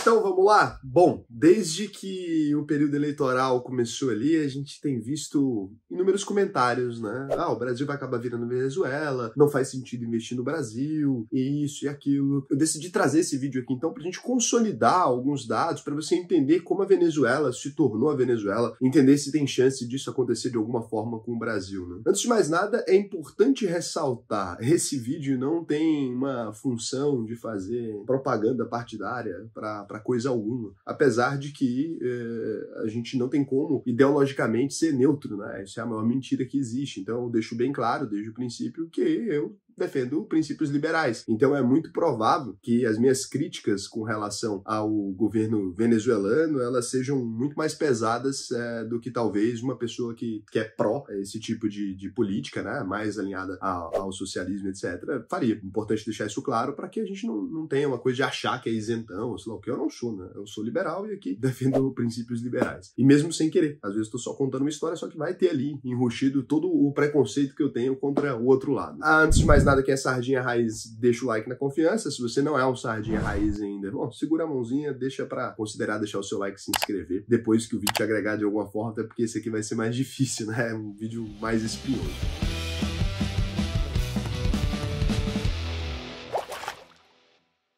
Então vamos lá? Bom, desde que o período eleitoral começou ali, a gente tem visto inúmeros comentários, né? Ah, o Brasil vai acabar virando Venezuela, não faz sentido investir no Brasil, isso e aquilo. Eu decidi trazer esse vídeo aqui então pra gente consolidar alguns dados para você entender como a Venezuela se tornou a Venezuela, entender se tem chance disso acontecer de alguma forma com o Brasil, né? Antes de mais nada, é importante ressaltar, esse vídeo não tem uma função de fazer propaganda partidária para coisa alguma, apesar de que a gente não tem como ideologicamente ser neutro, né? Isso é a maior mentira que existe. Então eu deixo bem claro desde o princípio que eu defendo princípios liberais. Então é muito provável que as minhas críticas com relação ao governo venezuelano, elas sejam muito mais pesadas do que talvez uma pessoa que é pró esse tipo de política, né, mais alinhada ao socialismo, etc., faria. Importante deixar isso claro para que a gente não tenha uma coisa de achar que é isentão, ou sei lá o que. Eu não sou, né? Eu sou liberal e aqui defendo princípios liberais. E mesmo sem querer. Às vezes estou só contando uma história, só que vai ter ali enrustido todo o preconceito que eu tenho contra o outro lado. Antes de mais nada, quem é sardinha raiz, deixa o like na confiança. Se você não é um sardinha raiz ainda, bom, segura a mãozinha, deixa pra considerar deixar o seu like e se inscrever depois que o vídeo te agregar de alguma forma, até porque esse aqui vai ser mais difícil, né? É um vídeo mais espinhoso.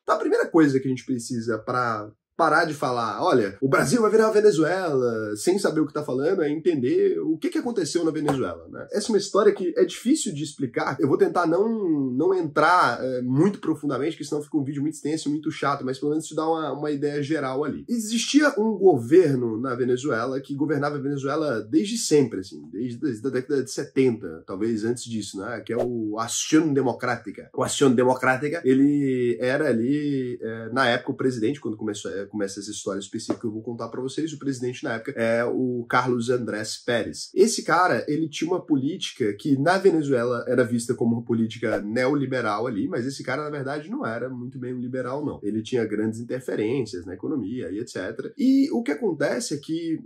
Então, a primeira coisa que a gente precisa para parar de falar, olha, o Brasil vai virar a Venezuela, sem saber o que tá falando, é entender o que aconteceu na Venezuela, né? Essa é uma história que é difícil de explicar. Eu vou tentar não entrar muito profundamente, porque senão fica um vídeo muito extenso, muito chato, mas pelo menos te dá uma ideia geral ali. Existia um governo na Venezuela que governava a Venezuela desde sempre, assim, desde a década de 70, talvez antes disso, né? Que é o Acción Democrática. O Acción Democrática, ele era ali, na época, o presidente, quando começa essa história específica que eu vou contar pra vocês, o presidente na época é o Carlos Andrés Pérez. Esse cara, ele tinha uma política que na Venezuela era vista como uma política neoliberal ali, mas esse cara, na verdade, não era muito bem um liberal, não. Ele tinha grandes interferências na economia e etc. E o que acontece é que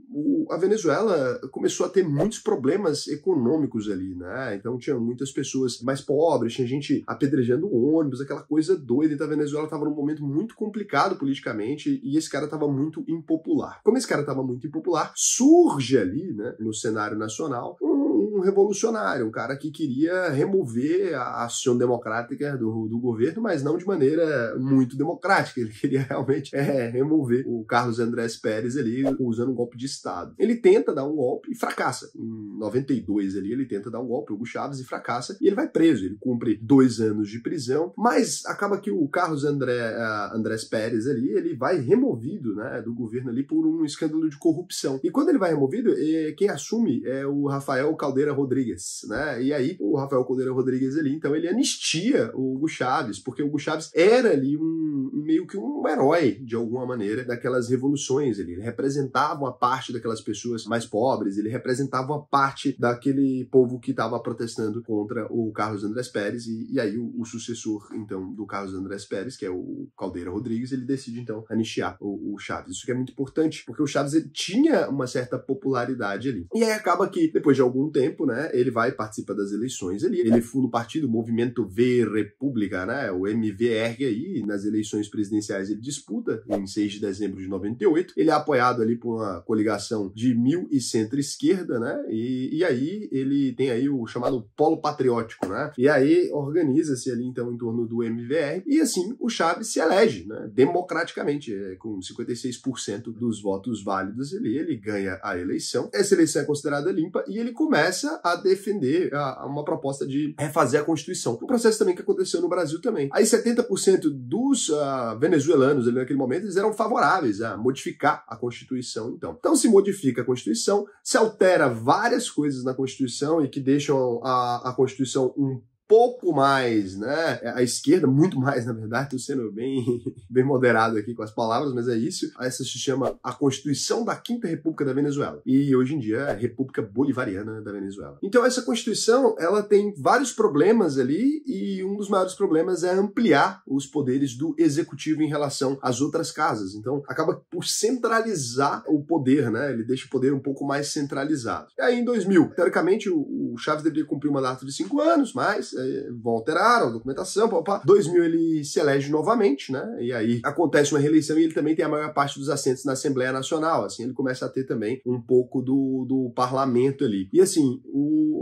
a Venezuela começou a ter muitos problemas econômicos ali, né? Então tinha muitas pessoas mais pobres, tinha gente apedrejando ônibus, aquela coisa doida. Então a Venezuela estava num momento muito complicado politicamente e esse cara estava muito impopular. Como esse cara estava muito impopular, surge ali, né, no cenário nacional, um revolucionário, um cara que queria remover a ação democrática do governo, mas não de maneira muito democrática. Ele queria realmente remover o Carlos Andrés Pérez ali usando um golpe de Estado. Ele tenta dar um golpe e fracassa. Em 92 ali, ele tenta dar um golpe, Hugo Chávez, e fracassa, e ele vai preso. Ele cumpre 2 anos de prisão, mas acaba que o Carlos Andrés Pérez ali, ele vai removido, né, do governo ali por um escândalo de corrupção. E quando ele vai removido, quem assume é o Rafael Caldeira Rodrigues, né? E aí o Rafael Caldeira Rodrigues ali, então ele anistia o Hugo Chávez, porque o Hugo Chávez era ali meio que um herói, de alguma maneira, daquelas revoluções. Ele representava uma parte daquelas pessoas mais pobres, ele representava uma parte daquele povo que estava protestando contra o Carlos Andrés Pérez, e aí o sucessor, então, do Carlos Andrés Pérez, que é o Caldeira Rodrigues, ele decide, então, anistiar o Chávez. Isso que é muito importante, porque o Chávez ele tinha uma certa popularidade ali. E aí acaba que, depois de algum tempo, né, ele vai participar das eleições ali. Ele funda o partido Movimento V República, né, o MVR aí, nas eleições presidenciais ele disputa em 6 de dezembro de 98. Ele é apoiado ali por uma coligação de mil e centro-esquerda, né, e aí ele tem aí o chamado Polo Patriótico, né, e aí organiza-se ali, então, em torno do MVR, e assim, o Chávez se elege, né, democraticamente, com 56% dos votos válidos, ele ganha a eleição. Essa eleição é considerada limpa e ele começa a defender uma proposta de refazer a Constituição. Um processo também que aconteceu no Brasil também. Aí 70% dos venezuelanos ali naquele momento, eles eram favoráveis a modificar a Constituição, então. Então se modifica a Constituição, se altera várias coisas na Constituição e que deixam a Constituição um pouco mais, né, a esquerda, muito mais, na verdade, estou sendo bem moderado aqui com as palavras, mas é isso. Essa se chama a Constituição da Quinta República da Venezuela. E hoje em dia é a República Bolivariana da Venezuela. Então essa Constituição, ela tem vários problemas ali, e um dos maiores problemas é ampliar os poderes do Executivo em relação às outras casas. Então acaba por centralizar o poder, né, ele deixa o poder um pouco mais centralizado. E aí em 2000, teoricamente, o Chávez deveria cumprir um mandato de 5 anos, mas vão alterar a documentação, 2000 ele se elege novamente, né? E aí acontece uma reeleição e ele também tem a maior parte dos assentos na Assembleia Nacional, assim, ele começa a ter também um pouco do parlamento ali. E assim,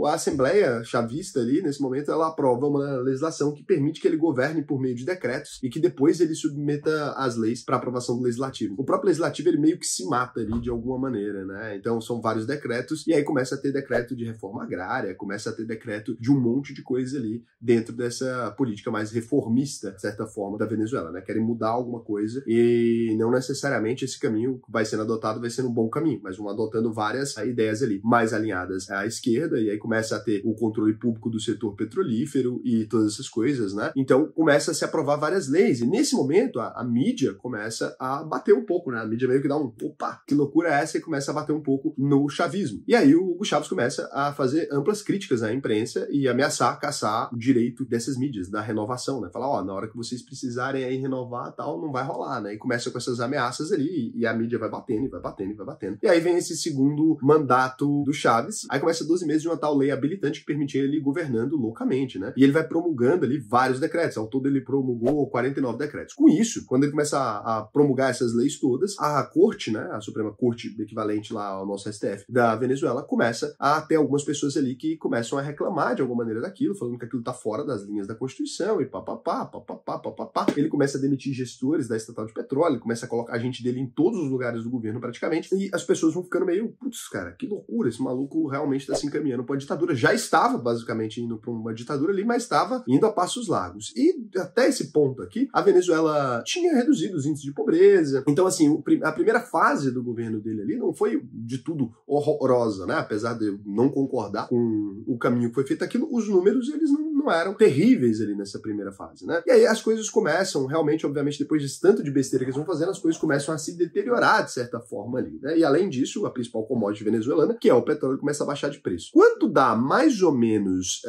a Assembleia chavista ali, nesse momento, ela aprova uma legislação que permite que ele governe por meio de decretos e que depois ele submeta as leis para aprovação do Legislativo. O próprio Legislativo, ele meio que se mata ali de alguma maneira, né? Então são vários decretos e aí começa a ter decreto de reforma agrária, começa a ter decreto de um monte de coisa ali dentro dessa política mais reformista, de certa forma, da Venezuela, né? Querem mudar alguma coisa e não necessariamente esse caminho que vai sendo adotado vai ser um bom caminho, mas vão adotando várias ideias ali mais alinhadas à esquerda e aí começa a ter o controle público do setor petrolífero e todas essas coisas, né? Então começa a se aprovar várias leis e nesse momento a mídia começa a bater um pouco, né? A mídia meio que dá um, opa, que loucura é essa? E começa a bater um pouco no chavismo. E aí o Hugo Chávez começa a fazer amplas críticas à imprensa e ameaçar, caçar o direito dessas mídias, da renovação, né? Falar, ó, na hora que vocês precisarem aí renovar tal, não vai rolar, né? E começa com essas ameaças ali e a mídia vai batendo, e vai batendo, e vai batendo. E aí vem esse segundo mandato do Chávez, aí começa 12 meses de uma tal lei habilitante que permitia ele ir governando loucamente, né? E ele vai promulgando ali vários decretos, ao todo ele promulgou 49 decretos. Com isso, quando ele começa a promulgar essas leis todas, a corte, né, a Suprema Corte, equivalente lá ao nosso STF da Venezuela, começa a ter algumas pessoas ali que começam a reclamar de alguma maneira daquilo, falando que aquilo tá fora das linhas da Constituição e papapá. Ele começa a demitir gestores da estatal de petróleo, ele começa a colocar a gente dele em todos os lugares do governo praticamente, e as pessoas vão ficando meio, putz, cara, que loucura, esse maluco realmente tá se encaminhando pra uma ditadura. Já estava basicamente indo pra uma ditadura ali, mas estava indo a passos largos. E até esse ponto aqui, a Venezuela tinha reduzido os índices de pobreza. Então, assim, a primeira fase do governo dele ali não foi de tudo horrorosa, né? Apesar de eu não concordar com o caminho que foi feito aquilo, os números, eles não eram terríveis ali nessa primeira fase, né? E aí as coisas começam, realmente, obviamente, depois de tanto de besteira que eles vão fazendo, as coisas começam a se deteriorar, de certa forma, ali, né? E além disso, a principal commodity venezuelana, que é o petróleo, começa a baixar de preço. Quando dá mais ou menos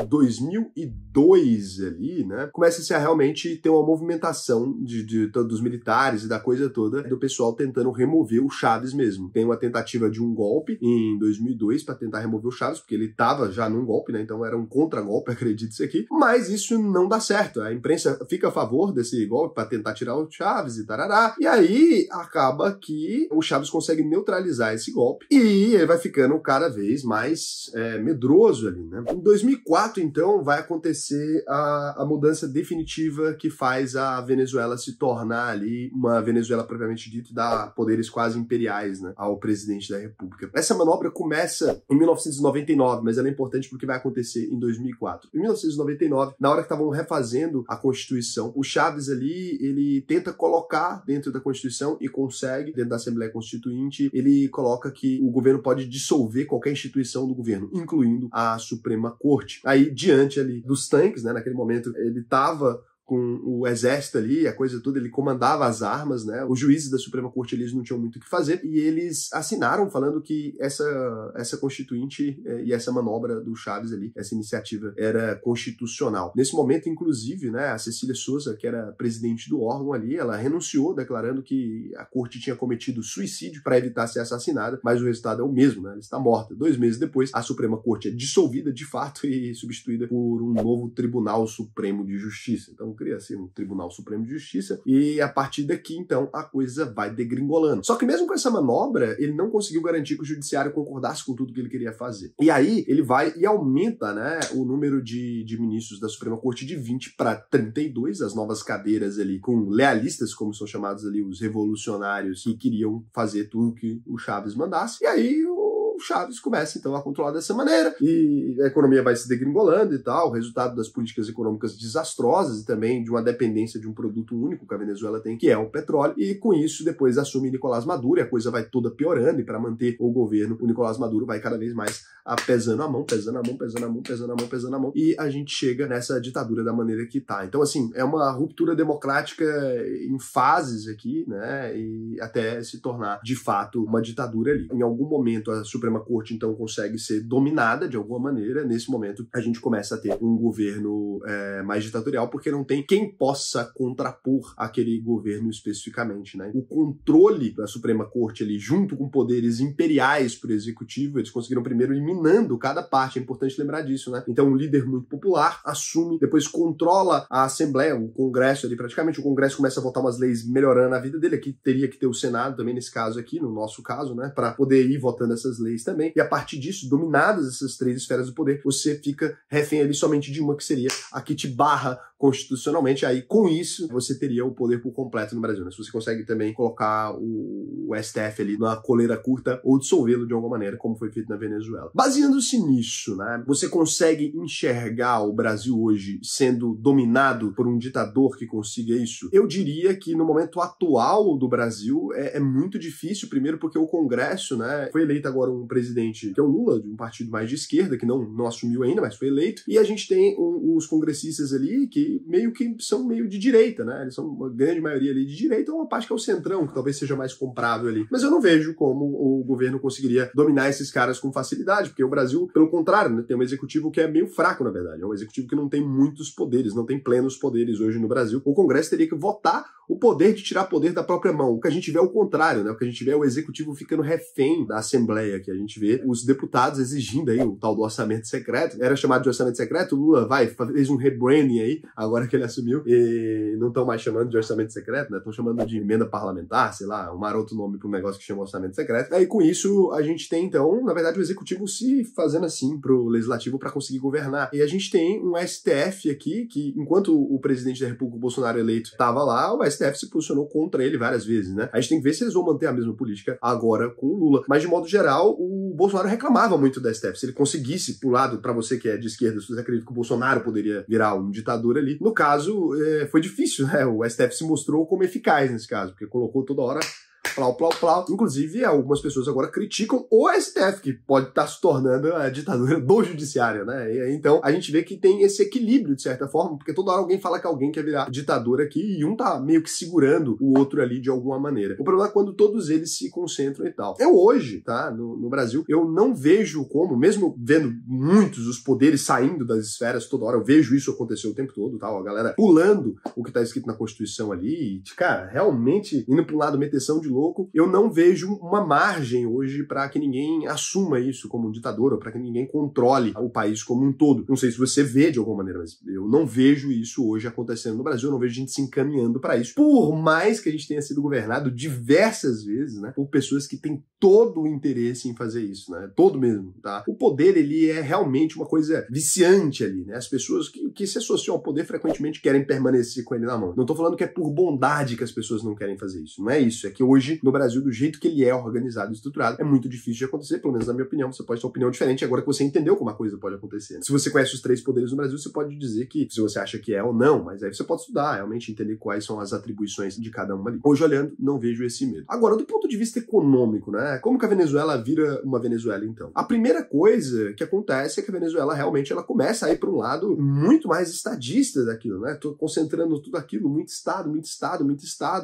2002 ali, né? Começa-se a realmente ter uma movimentação dos militares e da coisa toda, do pessoal tentando remover o Chávez mesmo. Tem uma tentativa de um golpe em 2002 para tentar remover o Chávez, porque ele estava já num golpe, né? Então era um contra-golpe, acredite isso aqui. Mas isso não dá certo. A imprensa fica a favor desse golpe para tentar tirar o Chávez e tarará. E aí acaba que o Chávez consegue neutralizar esse golpe e ele vai ficando cada vez mais medroso ali, né? Em 2004, então, vai acontecer a mudança definitiva que faz a Venezuela se tornar ali uma Venezuela propriamente dita, dá poderes quase imperiais, né, ao presidente da República. Essa manobra começa em 1999, mas ela é importante porque vai acontecer em 2004. Em 1999, na hora que estavam refazendo a Constituição, o Chávez ali, ele tenta colocar dentro da Constituição e consegue, dentro da Assembleia Constituinte, ele coloca que o governo pode dissolver qualquer instituição do governo, incluindo a Suprema Corte. Aí, diante ali dos tanques, né, naquele momento, ele estava com o exército ali, a coisa toda, ele comandava as armas, né? Os juízes da Suprema Corte eles não tinham muito o que fazer e eles assinaram falando que essa constituinte e essa manobra do Chávez ali, essa iniciativa era constitucional. Nesse momento, inclusive, né, a Cecília Souza, que era presidente do órgão ali, ela renunciou, declarando que a corte tinha cometido suicídio para evitar ser assassinada, mas o resultado é o mesmo, né? Ela está morta. 2 meses depois, a Suprema Corte é dissolvida de fato e substituída por um novo Tribunal Supremo de Justiça. Então, cria assim um Tribunal Supremo de Justiça e a partir daqui, então, a coisa vai degringolando. Só que mesmo com essa manobra, ele não conseguiu garantir que o judiciário concordasse com tudo que ele queria fazer. E aí, ele vai e aumenta, né, o número de ministros da Suprema Corte de 20 para 32, as novas cadeiras ali, com lealistas, como são chamados ali os revolucionários, que queriam fazer tudo que o Chávez mandasse. E aí, o Chávez começa, então, a controlar dessa maneira e a economia vai se degringolando e tal, o resultado das políticas econômicas desastrosas e também de uma dependência de um produto único que a Venezuela tem, que é o petróleo, e com isso depois assume Nicolás Maduro e a coisa vai toda piorando e para manter o governo, o Nicolás Maduro vai cada vez mais pesando a mão e a gente chega nessa ditadura da maneira que tá. Então, assim, é uma ruptura democrática em fases aqui, né, e até se tornar, de fato, uma ditadura ali. Em algum momento, a Suprema Suprema Corte, então, consegue ser dominada de alguma maneira. Nesse momento, a gente começa a ter um governo mais ditatorial, porque não tem quem possa contrapor aquele governo especificamente, né? O controle da Suprema Corte ali, junto com poderes imperiais para o executivo, eles conseguiram primeiro ir minando cada parte, é importante lembrar disso, né? Então, um líder muito popular assume, depois controla a Assembleia, o Congresso ali, praticamente o Congresso começa a votar umas leis melhorando a vida dele. Aqui teria que ter o Senado também nesse caso aqui, no nosso caso, né, para poder ir votando essas leis também. E a partir disso, dominadas essas três esferas do poder, você fica refém ali somente de uma, que seria a que te barra constitucionalmente. Aí, com isso, você teria o poder por completo no Brasil, né? Se você consegue também colocar o STF ali na coleira curta ou dissolvê-lo de alguma maneira, como foi feito na Venezuela. Baseando-se nisso, né, você consegue enxergar o Brasil hoje sendo dominado por um ditador que consiga isso? Eu diria que no momento atual do Brasil é muito difícil, primeiro porque o Congresso, né, foi eleito agora um presidente que é o Lula, de um partido mais de esquerda, que não assumiu ainda, mas foi eleito, e a gente tem os congressistas ali que são meio de direita, né, eles são uma grande maioria ali de direita, uma parte que é o centrão, que talvez seja mais comprável ali. Mas eu não vejo como o governo conseguiria dominar esses caras com facilidade, porque o Brasil, pelo contrário, né, tem um executivo que é meio fraco, na verdade, é um executivo que não tem muitos poderes, não tem plenos poderes hoje no Brasil. O Congresso teria que votar o poder de tirar poder da própria mão. O que a gente vê é o contrário, né? O que a gente vê é o executivo ficando refém da Assembleia, que a gente vê os deputados exigindo aí o tal do orçamento secreto. Era chamado de orçamento secreto, o Lula fez um rebranding aí, agora que ele assumiu, e não estão mais chamando de orçamento secreto, né? Estão chamando de emenda parlamentar, sei lá, um maroto nome para um negócio que chama orçamento secreto. Aí com isso a gente tem então, na verdade, o executivo se fazendo assim pro legislativo para conseguir governar. E a gente tem um STF aqui que, enquanto o presidente da República, Bolsonaro eleito, estava lá, o STF se posicionou contra ele várias vezes, né? A gente tem que ver se eles vão manter a mesma política agora com o Lula. Mas, de modo geral, o Bolsonaro reclamava muito da STF. Se ele conseguisse, por lado, para você que é de esquerda, se você acredita que o Bolsonaro poderia virar um ditador ali, no caso, foi difícil, né? O STF se mostrou como eficaz nesse caso, porque colocou toda hora plau, plau, plau. Inclusive, algumas pessoas agora criticam o STF, que pode estar se tornando a ditadura do judiciário, né? E, então, a gente vê que tem esse equilíbrio, de certa forma, porque toda hora alguém fala que alguém quer virar ditadura aqui e um tá meio que segurando o outro ali de alguma maneira. O problema é quando todos eles se concentram e tal. Eu hoje, tá, no Brasil, eu não vejo como, mesmo vendo muitos os poderes saindo das esferas toda hora, eu vejo isso acontecer o tempo todo, tá? A galera pulando o que tá escrito na Constituição ali e, cara, realmente indo pra um lado meteção de louco. Eu não vejo uma margem hoje para que ninguém assuma isso como um ditador ou para que ninguém controle o país como um todo. Não sei se você vê de alguma maneira, mas eu não vejo isso hoje acontecendo no Brasil, eu não vejo gente se encaminhando para isso. Por mais que a gente tenha sido governado diversas vezes, né, por pessoas que têm todo o interesse em fazer isso, né, todo mesmo, tá? O poder, ele é realmente uma coisa viciante ali, né? As pessoas que se associam ao poder frequentemente querem permanecer com ele na mão. Não tô falando que é por bondade que as pessoas não querem fazer isso, não é isso, é que hoje no Brasil, do jeito que ele é organizado e estruturado, é muito difícil de acontecer, pelo menos na minha opinião. Você pode ter uma opinião diferente agora que você entendeu como a coisa pode acontecer. Se você conhece os três poderes no Brasil, você pode dizer que se você acha que é ou não, mas aí você pode estudar, realmente entender quais são as atribuições de cada uma ali. Hoje, olhando, não vejo esse medo. Agora, do ponto de vista econômico, né? Como que a Venezuela vira uma Venezuela, então? A primeira coisa que acontece é que a Venezuela realmente ela começa a ir para um lado muito mais estadista daquilo, né? Tô concentrando tudo aquilo, muito estado,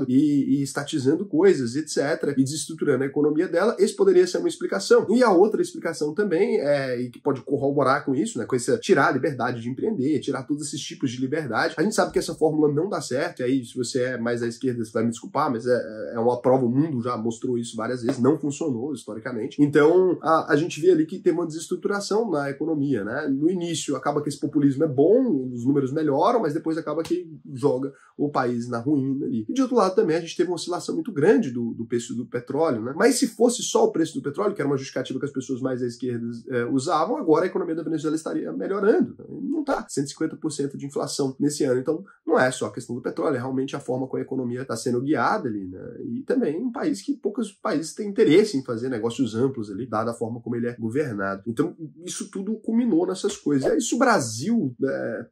e estatizando coisas, etc., e desestruturando a economia dela. Esse poderia ser uma explicação. E a outra explicação também, e que pode corroborar com isso, né, com essa tirar a liberdade de empreender, tirar todos esses tipos de liberdade. A gente sabe que essa fórmula não dá certo, e aí se você é mais à esquerda, você vai me desculpar, mas é uma prova, o mundo já mostrou isso várias vezes, não funcionou historicamente. Então, a gente vê ali que tem uma desestruturação na economia, né? No início, acaba que esse populismo é bom, os números melhoram, mas depois acaba que joga o país na ruína ali. E de outro lado também, a gente teve uma oscilação muito grande do preço do petróleo, né? Mas se fosse só o preço do petróleo, que era uma justificativa que as pessoas mais à esquerda usavam, agora a economia da Venezuela estaria melhorando. Não tá. 150% de inflação nesse ano. Então, não é só a questão do petróleo, é realmente a forma como a economia está sendo guiada ali, né? E também um país que poucos países têm interesse em fazer negócios amplos ali, dada a forma como ele é governado. Então, isso tudo culminou nessas coisas. E aí, se o Brasil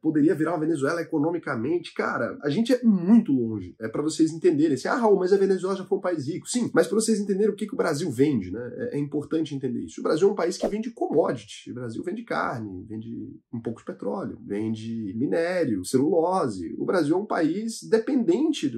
poderia virar uma Venezuela economicamente, cara, a gente é muito longe. É para vocês entenderem. Assim, Raul, mas a Venezuela já foi um país mais rico. Sim, mas para vocês entenderem o que o Brasil vende, né? É importante entender isso. O Brasil é um país que vende commodity. O Brasil vende carne, vende um pouco de petróleo, vende minério, celulose. O Brasil é um país dependente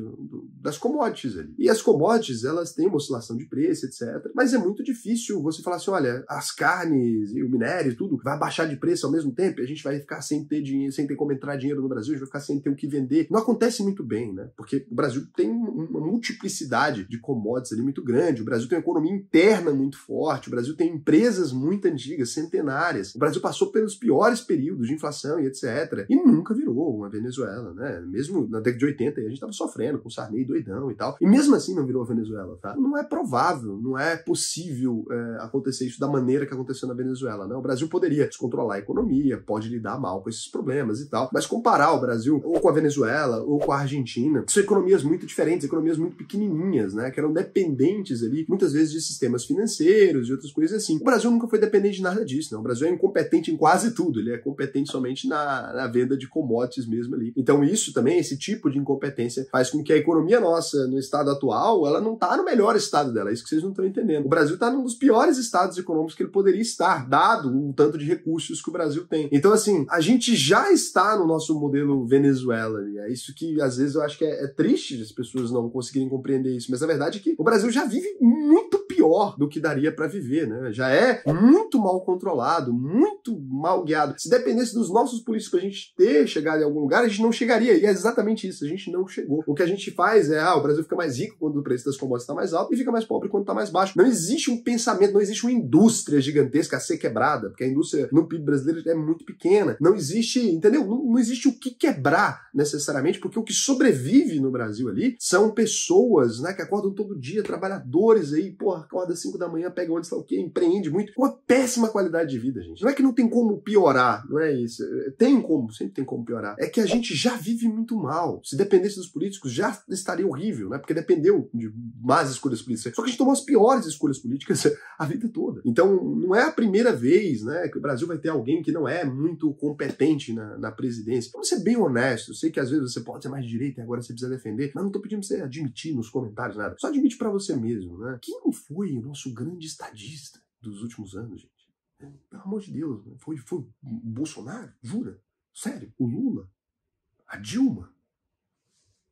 das commodities ali. E as commodities, elas têm uma oscilação de preço, etc. Mas é muito difícil você falar assim, olha, as carnes e o minério, tudo vai baixar de preço ao mesmo tempo e a gente vai ficar sem ter dinheiro, sem ter como entrar dinheiro no Brasil, a gente vai ficar sem ter o que vender. Não acontece muito bem, né? Porque o Brasil tem uma multiplicidade de commodities ali muito grande, o Brasil tem uma economia interna muito forte, o Brasil tem empresas muito antigas, centenárias, o Brasil passou pelos piores períodos de inflação e etc. E nunca virou uma Venezuela, né? Mesmo na década de 80 a gente estava sofrendo com o Sarney doidão e tal, e mesmo assim não virou a Venezuela, tá? Não é provável, não é possível acontecer isso da maneira que aconteceu na Venezuela, né? O Brasil poderia descontrolar a economia, pode lidar mal com esses problemas e tal, mas comparar o Brasil ou com a Venezuela ou com a Argentina, são economias muito diferentes, economias muito pequenininhas, né? Que eram dependentes ali, muitas vezes, de sistemas financeiros e outras coisas assim. O Brasil nunca foi dependente de nada disso, né? O Brasil é incompetente em quase tudo, ele é competente somente na venda de commodities mesmo ali. Então isso também, esse tipo de incompetência, faz com que a economia nossa, no estado atual, ela não tá no melhor estado dela, é isso que vocês não estão entendendo. O Brasil tá num dos piores estados econômicos que ele poderia estar, dado o tanto de recursos que o Brasil tem. Então, assim, a gente já está no nosso modelo Venezuela, e é isso que, às vezes, eu acho que é triste as pessoas não conseguirem compreender isso, mas a verdade é que o Brasil já vive muito pior do que daria para viver, né? Já é muito mal controlado, muito mal guiado. Se dependesse dos nossos políticos pra gente ter chegado em algum lugar, a gente não chegaria, e é exatamente isso, a gente não chegou. O que a gente faz é, o Brasil fica mais rico quando o preço das commodities está mais alto e fica mais pobre quando está mais baixo. Não existe um pensamento, não existe uma indústria gigantesca a ser quebrada, porque a indústria no PIB brasileiro é muito pequena. Não existe, entendeu? Não existe o que quebrar necessariamente, porque o que sobrevive no Brasil ali são pessoas, né, que acordam todo dia, trabalhadores aí, porra, acorda às 5 da manhã, pega onde está o quê, empreende muito, com uma péssima qualidade de vida, gente. Não é que não tem como piorar, não é isso. Tem como, sempre tem como piorar. É que a gente já vive muito mal. Se dependesse dos políticos, já estaria horrível, né? Porque dependeu de más escolhas políticas. Só que a gente tomou as piores escolhas políticas a vida toda. Então, não é a primeira vez, né, que o Brasil vai ter alguém que não é muito competente na presidência. Vamos ser bem honestos. Eu sei que às vezes você pode ser mais de direita e agora você precisa defender, mas não tô pedindo pra você admitir nos comentários nada. Só admite pra você mesmo, né? Quem não foi o nosso grande estadista dos últimos anos, gente? Pelo amor de Deus, né? Foi o Bolsonaro? Jura? Sério? O Lula? A Dilma?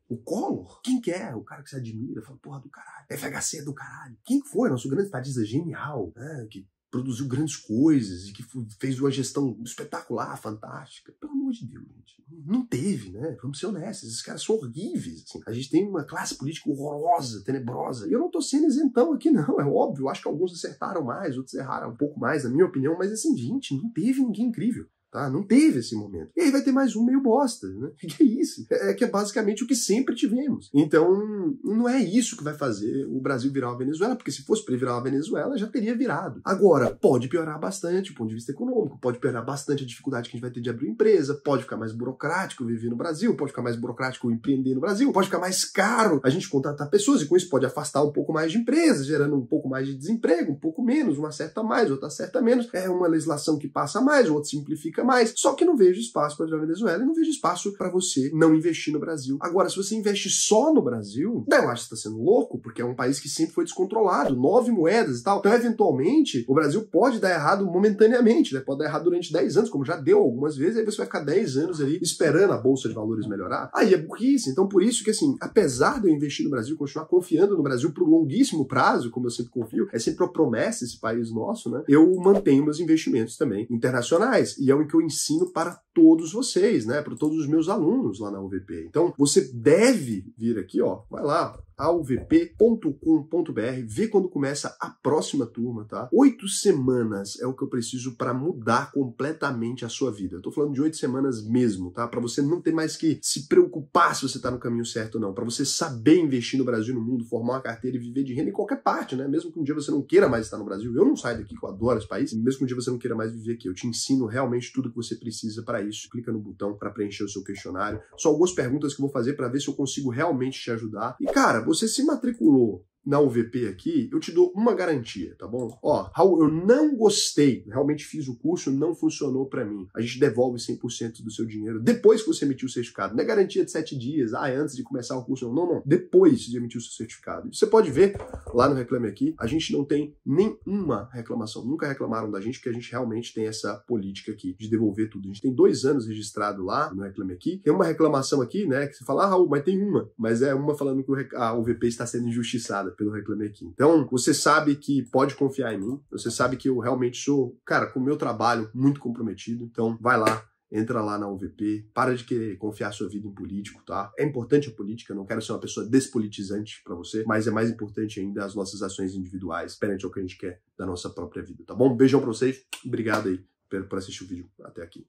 O Collor? Quem que é? O cara que você admira? Fala, porra, do caralho. FHC é do caralho. Quem foi? Nosso grande estadista genial, né? Que produziu grandes coisas e que fez uma gestão espetacular, fantástica. Pelo amor de Deus, gente. Não teve, né? Vamos ser honestos. Esses caras são horríveis. Assim. A gente tem uma classe política horrorosa, tenebrosa. E eu não tô sendo isentão aqui, não. É óbvio. Eu acho que alguns acertaram mais, outros erraram um pouco mais, na minha opinião. Mas assim, gente, não teve ninguém incrível. Tá? Não teve esse momento. E aí vai ter mais um meio bosta, né? Que é isso? Que é basicamente o que sempre tivemos. Então, não é isso que vai fazer o Brasil virar uma Venezuela, porque se fosse para virar uma Venezuela, já teria virado. Agora, pode piorar bastante do ponto de vista econômico, pode piorar bastante a dificuldade que a gente vai ter de abrir empresa, pode ficar mais burocrático viver no Brasil, pode ficar mais burocrático empreender no Brasil, pode ficar mais caro a gente contratar pessoas, e com isso pode afastar um pouco mais de empresas, gerando um pouco mais de desemprego, um pouco menos, uma acerta mais, outra acerta menos. É uma legislação que passa mais, outra simplifica mais. Só que não vejo espaço para a Venezuela e não vejo espaço para você não investir no Brasil. Agora, se você investe só no Brasil, eu acho que você está sendo louco, porque é um país que sempre foi descontrolado, 9 moedas e tal. Então, eventualmente, o Brasil pode dar errado momentaneamente, né? Pode dar errado durante 10 anos, como já deu algumas vezes, aí você vai ficar 10 anos ali esperando a Bolsa de Valores melhorar. Aí é burrice. Então, por isso que, assim, apesar de eu investir no Brasil, continuar confiando no Brasil por longuíssimo prazo, como eu sempre confio, é sempre uma promessa esse país nosso, né? Eu mantenho meus investimentos também internacionais. E é o que eu ensino para todos vocês, né? Para todos os meus alunos lá na UVP. Então, você deve vir aqui, ó, vai lá, auvp.com.br, vê quando começa a próxima turma, tá? 8 semanas é o que eu preciso para mudar completamente a sua vida. Eu tô falando de 8 semanas mesmo, tá? Para você não ter mais que se preocupar se você tá no caminho certo ou não, para você saber investir no Brasil, no mundo, formar uma carteira e viver de renda em qualquer parte, né? Mesmo que um dia você não queira mais estar no Brasil, eu não saio daqui, que eu adoro esse país, mesmo que um dia você não queira mais viver aqui, eu te ensino realmente tudo que você precisa para isso. Clica no botão para preencher o seu questionário. Só algumas perguntas que eu vou fazer para ver se eu consigo realmente te ajudar. E, cara, você se matriculou na UVP aqui, eu te dou uma garantia, tá bom? Ó, Raul, eu não gostei, realmente fiz o curso, não funcionou pra mim. A gente devolve 100% do seu dinheiro depois que você emitiu o certificado. Não é garantia de 7 dias, antes de começar o curso. Não. Depois de emitir o seu certificado. Você pode ver lá no Reclame Aqui, a gente não tem nenhuma reclamação. Nunca reclamaram da gente, porque a gente realmente tem essa política aqui de devolver tudo. A gente tem 2 anos registrado lá no Reclame Aqui. Tem uma reclamação aqui, né, que você fala, Raul, mas tem uma. Mas é uma falando que a UVP está sendo injustiçada pelo Reclame Aqui. Então, você sabe que pode confiar em mim. Você sabe que eu realmente sou, cara, com o meu trabalho muito comprometido. Então, vai lá. Entra lá na UVP, para de querer confiar sua vida em político, tá? É importante a política, não quero ser uma pessoa despolitizante pra você, mas é mais importante ainda as nossas ações individuais perante ao que a gente quer da nossa própria vida, tá bom? Beijão pra vocês, obrigado aí por assistir o vídeo até aqui.